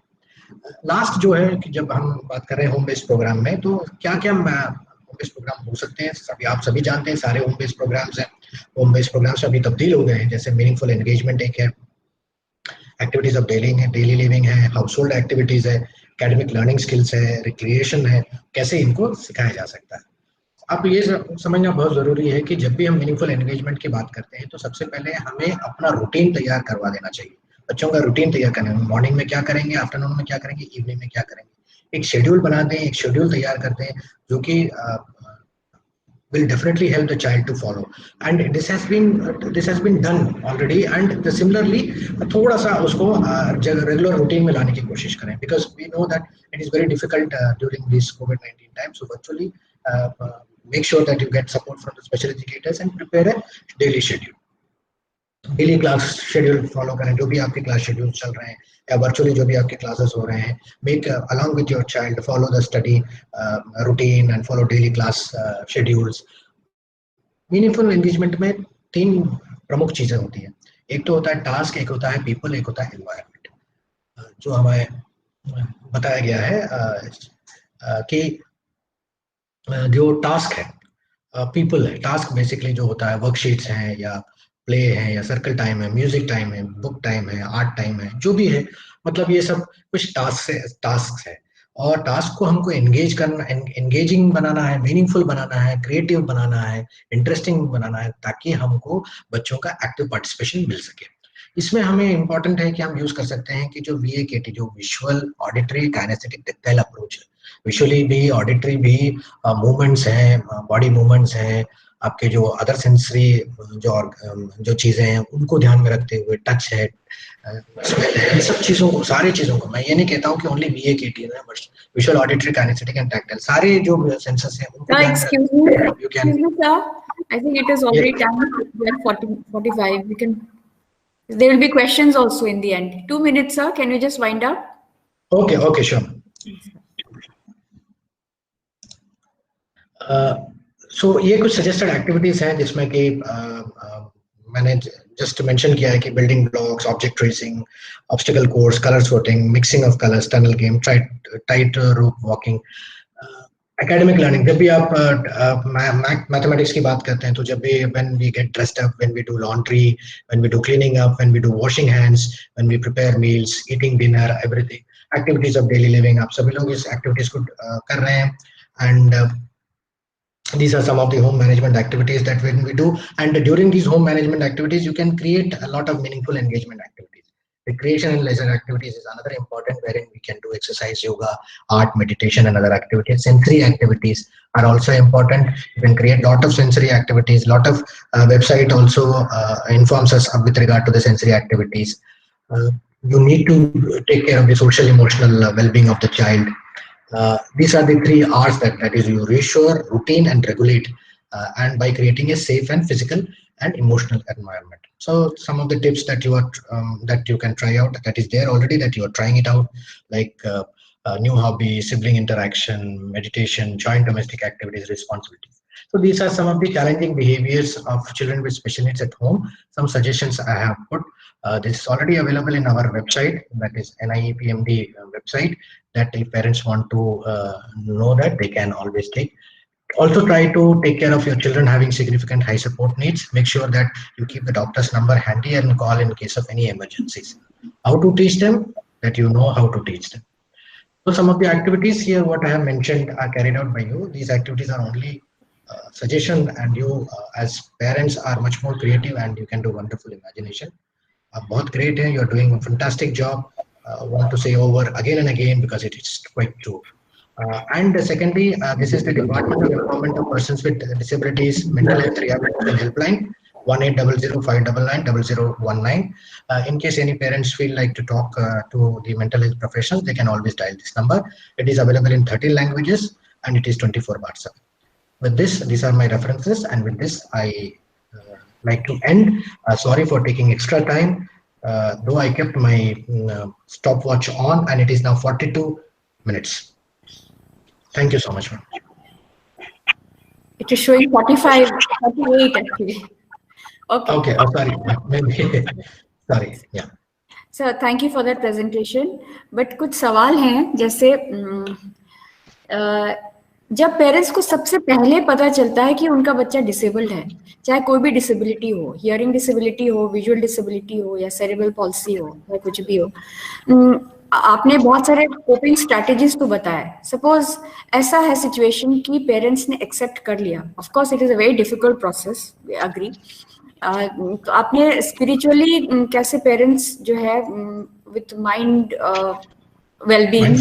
लास्ट जो है कि जब हम बात कर रहे हैं होम बेस्ड प्रोग्राम में, तो क्या क्या होम बेस्ड प्रोग्राम हो सकते हैं, सभी आप सभी जानते हैं सारे होम बेस्ड प्रोग्राम्स हैं। होम बेस्ड प्रोग्राम्स अभी तब्दील हो गए हैं, जैसे मीनिंगफुल एंगेजमेंट एक है, एक्टिविटीज ऑफ डेली लिविंग है, हाउस होल्ड एक्टिविटीज है, एकेडमिक लर्निंग स्किल्स है, रिक्रिएशन है, कैसे इनको सिखाया जा सकता है। आप ये समझना बहुत जरूरी है कि जब भी हम मीनिंगफुल एंगेजमेंट की बात करते हैं तो सबसे पहले हमें अपना रूटीन तैयार करवा देना चाहिए। बच्चों का रूटीन तैयार करना है, मॉर्निंग में क्या करेंगे, आफ्टरनून में क्या करेंगे, इवनिंग में क्या करेंगे, एक शेड्यूल बना दें, एक शेड्यूल तैयार करते हैं जो कि will definitely help the child to follow, and this has been done already, and similarly थोड़ा सा उसको रेगुलर रूटीन में लाने की कोशिश करें, because we know that it is very difficult during this COVID-19 time. So virtually make sure that you get support from the special educators and prepare a daily schedule, daily class schedule follow करें, जो भी आपके class schedule चल रहे हैं या virtually जो भी आपके क्लासेस हो रहे हैं, make along with your child follow the study routine and follow daily class schedules. Meaningful engagement में 3 प्रमुख चीजें होती हैं, एक तो होता है टास्क, एक होता है पीपल, एक होता है एनवायरनमेंट। जो हमें बताया गया है कि जो टास्क है, पीपल है, टास्क बेसिकली जो होता है वर्कशीट्स हैं या प्ले है या सर्कल टाइम है, म्यूजिक टाइम है, बुक टाइम है, आर्ट टाइम है, जो भी है, मतलब ये सब कुछ टास्क है। और टास्क को हमको एंगेज करना, एंगेजिंग बनाना है, मीनिंगफुल बनाना है, क्रिएटिव बनाना है, इंटरेस्टिंग बनाना है, ताकि हमको बच्चों का एक्टिव पार्टिसिपेशन मिल सके। इसमें हमें इंपॉर्टेंट है कि हम यूज कर सकते हैं कि जो VAKT, जो visual auditory kinesthetic tactile approach है, विजुअली भी ऑडिटरी भी मूवमेंट्स हैं, बॉडी मूवमेंट्स हैं, आपके जो अदर सेंसरी जो चीजें हैं उनको ध्यान में रखते हुए, टच है, स्मेल है, इन सब चीजों को, सारी चीजों को, मैं ये नहीं कहता हूँ कि ओनली VAKT है, visual auditory kinesthetic and tactile, सारे जो सेंसर्स हैं उनको ध्यान में excuse me sir, I think it is already time. We are 45. We can. There will be questions also in the end. 2 minutes, sir. Can you just wind up? Okay, sure. सो ये कुछ suggested activities हैं जिसमें कि मैंने just mention किया है कि building blocks, object tracing, obstacle course, colour sorting, mixing of colours, tunnel game, tight rope walking, academic learning. जब भी आप मैथमेटिक्स की बात करते हैं तो जब भी when we get dressed up, when we do laundry, when we do cleaning up, when we do washing hands, when we prepare meals, eating dinner, everything, activities of daily living, आप सभी लोग इस एक्टिविटीज को कर रहे हैं। And these are some of the home management activities that when we do, and during these home management activities you can create a lot of meaningful engagement activities. Recreation and leisure activities is another important, wherein we can do exercise, yoga, art, meditation and other activities. Sensory activities are also important. You can create lot of sensory activities. Lot of website also informs us with regard to the sensory activities. You need to take care of the social emotional well-being of the child. These are the 3 R's, that is you reassure, routine and regulate, and by creating a safe and physical and emotional environment. So some of the tips that you are that you can try out, that is there already, that you are trying it out, like new hobby, sibling interaction, meditation, joint domestic activities, responsibilities. So these are some of the challenging behaviors of children with special needs at home. Some suggestions I have put. This is already available in our website, that is NIEPMD website, that if parents want to know that, they can always take. Also try to take care of your children having significant high support needs. Make sure that you keep the doctor's number handy and call in case of any emergencies. How to teach them? That you know how to teach them. So some of the activities here, what I have mentioned, are carried out by you. These activities are only suggestion, and you as parents are much more creative and you can do wonderful imagination. बहुत great है, you are doing a fantastic job. Want to say over again and again because it is quite true. And secondly, this is the Department of Empowerment of Persons with Disabilities Mental Health Rehabilitation Helpline. 1800-599-0019. In case any parents feel like to talk to the mental health professionals, they can always dial this number. It is available in 13 languages and it is 24 bar/7. With this, these are my references, and with this I like to end. Sorry for taking extra time, though I kept my stopwatch on, and it is now 42 minutes. Thank you so much, ma'am. It is showing 45, 48 actually. Okay. Okay. Oh, sorry. Maybe. Sorry. Yeah. Sir, thank you for that presentation. But कुछ सवाल हैं, जैसे जब parents को सबसे पहले पता चलता है कि उनका बच्चा डिसेबल्ड है, चाहे कोई भी डिसेबिलिटी हो, हियरिंग डिसेबिलिटी हो, विजुअल डिसेबिलिटी हो, या सेरेब्रल पॉल्सी हो, या कुछ भी हो, आपने बहुत सारे कोपिंग स्ट्रैटेजीज तो बताया. सपोज ऐसा है सिचुएशन कि पेरेंट्स ने एक्सेप्ट कर लिया. Of course it is a very difficult process, we agree. तो आपने स्पिरिचुअली कैसे पेरेंट्स जो है with mind well-being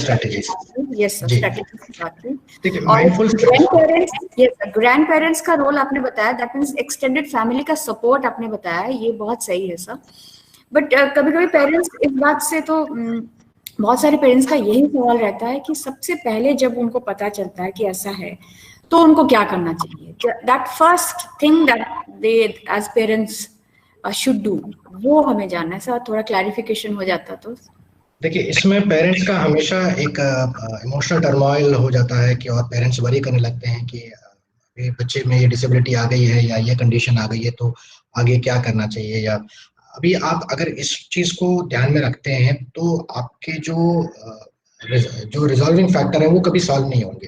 strategies. Yes, sir, strategies. Grandparents का रोल आपने बताया, दैट मींस एक्सटेंडेड फैमिली का सपोर्ट आपने बताया, ये बहुत सही है सर. बट कभी-कभी पेरेंट्स इस बात से तो बहुत सारे पेरेंट्स का यही सवाल रहता है कि सबसे पहले जब उनको पता चलता है कि ऐसा है तो उनको क्या करना चाहिए. That first thing that they as parents should do, वो हमें जानना है सर. थोड़ा क्लैरिफिकेशन हो जाता तो. देखिए, इसमें पेरेंट्स का हमेशा एक इमोशनल टर्मोइल हो जाता है कि और पेरेंट्स वरी करने लगते हैं कि ये बच्चे में ये डिसेबिलिटी आ गई है या ये कंडीशन आ गई है तो आगे क्या करना चाहिए. या अभी आप अगर इस चीज को ध्यान में रखते हैं तो आपके जो रिजॉल्विंग फैक्टर है वो कभी सॉल्व नहीं होंगे.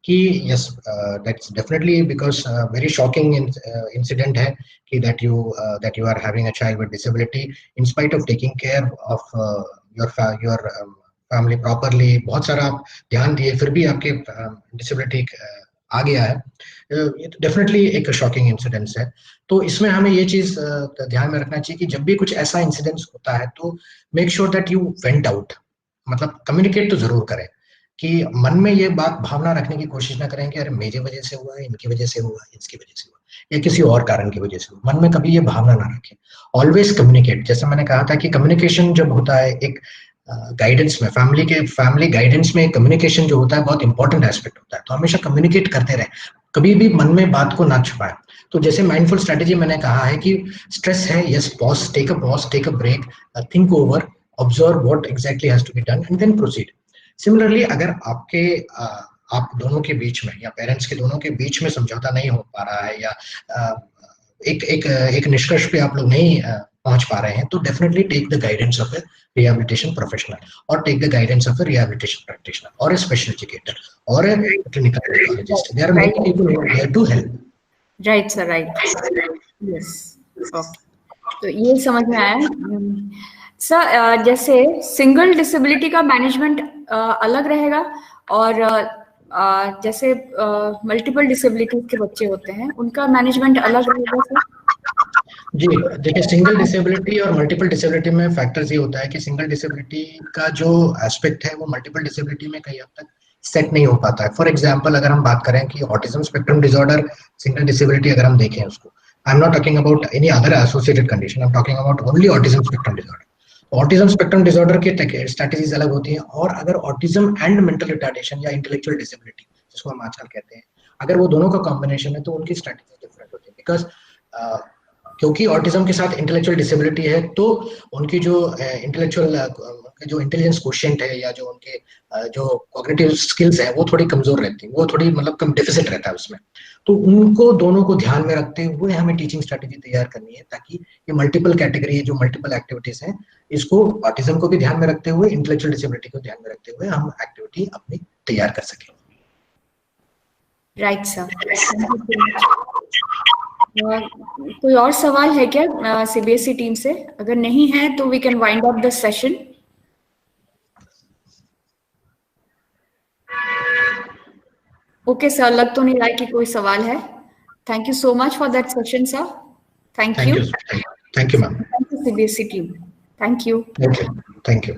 कि yes, that's definitely because very shocking incident है कि that you are having a child with disability in spite of taking care of your family properly. बहुत सारा आप ध्यान दिए फिर भी आपके डिसेबिलिटी आ गया है. ये डेफिनेटली एक शॉकिंग इंसिडेंस है. तो इसमें हमें ये चीज ध्यान में रखना चाहिए कि जब भी कुछ ऐसा इंसिडेंस होता है तो make sure that you went out. मतलब कम्युनिकेट तो जरूर करें, कि मन में ये बात भावना रखने की कोशिश ना करें कि अरे मेरी वजह से हुआ है, इनकी वजह से हुआ है, इसकी वजह से हुआ या किसी और कारण की वजह से हुआ. मन में कभी ये भावना ना रखें. Always communicate. जैसे मैंने कहा था कि कम्युनिकेशन जब होता है एक गाइडेंस में, फैमिली गाइडेंस में कम्युनिकेशन जो होता है बहुत इंपॉर्टेंट एस्पेक्ट होता है. तो हमेशा कम्युनिकेट करते रहें, कभी भी मन में बात को ना छुपाएं. तो जैसे माइंडफुल स्ट्रेटेजी मैंने कहा है कि स्ट्रेस है, yes, pause, take a break, think over, observe what exactly has to be done and then proceed. Similarly अगर आप दोनों के बीच में या पेरेंट्स के दोनों के बीच में समझौता नहीं हो पा रहा है या एक निष्कर्ष पे आप लोग नहीं पहुंच पा रहे हैं तो definitely take the guidance of a rehabilitation professional और take the guidance of a rehabilitation practitioner और ए स्पेशल एजुकेटर और a clinical psychologist. There are many people who are there to help. Right sir, right. Yes, तो ये समझ में आया sir. जैसे single disability का मैनेजमेंट अलग रहेगा और जैसे मल्टीपल डिसेबिलिटीज के बच्चे होते हैं उनका मैनेजमेंट अलग रहेगा सर. जी देखिए, सिंगल डिसेबिलिटी और मल्टीपल डिसेबिलिटी में फैक्टर्स ये होता है कि सिंगल डिसेबिलिटी का जो एस्पेक्ट है वो मल्टीपल डिसेबिलिटी में कई हद तक सेट नहीं हो पाता है. फॉर एग्जांपल अगर हम बात करें कि autism spectrum disorder single disability अगर हम देखें उसको, I am not talking about any other associated condition, I am talking about only autism spectrum disorder. Autism spectrum disorder के स्ट्रैटेजीज अलग होती हैं. और अगर ऑटिज्म एंड मेंटल रिटार्डेशन या इंटेलेक्चुअल डिसेबिलिटी जिसको हम आजकल कहते हैं, अगर वो दोनों का कॉम्बिनेशन है तो उनकी स्ट्रैटेजी डिफरेंट होती है. बिकॉज क्योंकि ऑटिज्म के साथ इंटेलेक्चुअल डिसेबिलिटी है तो उनकी जो जो इंटेलिजेंस कोशेंट है या जो उनके जो कॉग्निटिव स्किल्स है वो थोड़ी कमजोर रहती है, वो थोड़ी मतलब कम डेफिसिट रहता है उसमें. तो उनको दोनों को ध्यान में रखते हुए हमें टीचिंग स्ट्रैटेजी तैयार करनी है ताकि ये मल्टीपल कैटेगरी, जो मल्टीपल एक्टिविटीज हैं, इसको ऑटिज्म को भी ध्यान में रखते हुए, इंटेलेक्चुअल डिसेबिलिटी को ध्यान में रखते हुए हम एक्टिविटी अपनी तैयार कर सकें. Right sir. कोई और सवाल है क्या सीबीएसई टीम से? अगर नहीं है तो we can wind up the session. Okay sir, लग तो नहीं रहा है कि कोई सवाल है. Thank you so much for that session sir. Thank you. Thank you ma'am. Thank you CBSE team. Thank you. Thank you.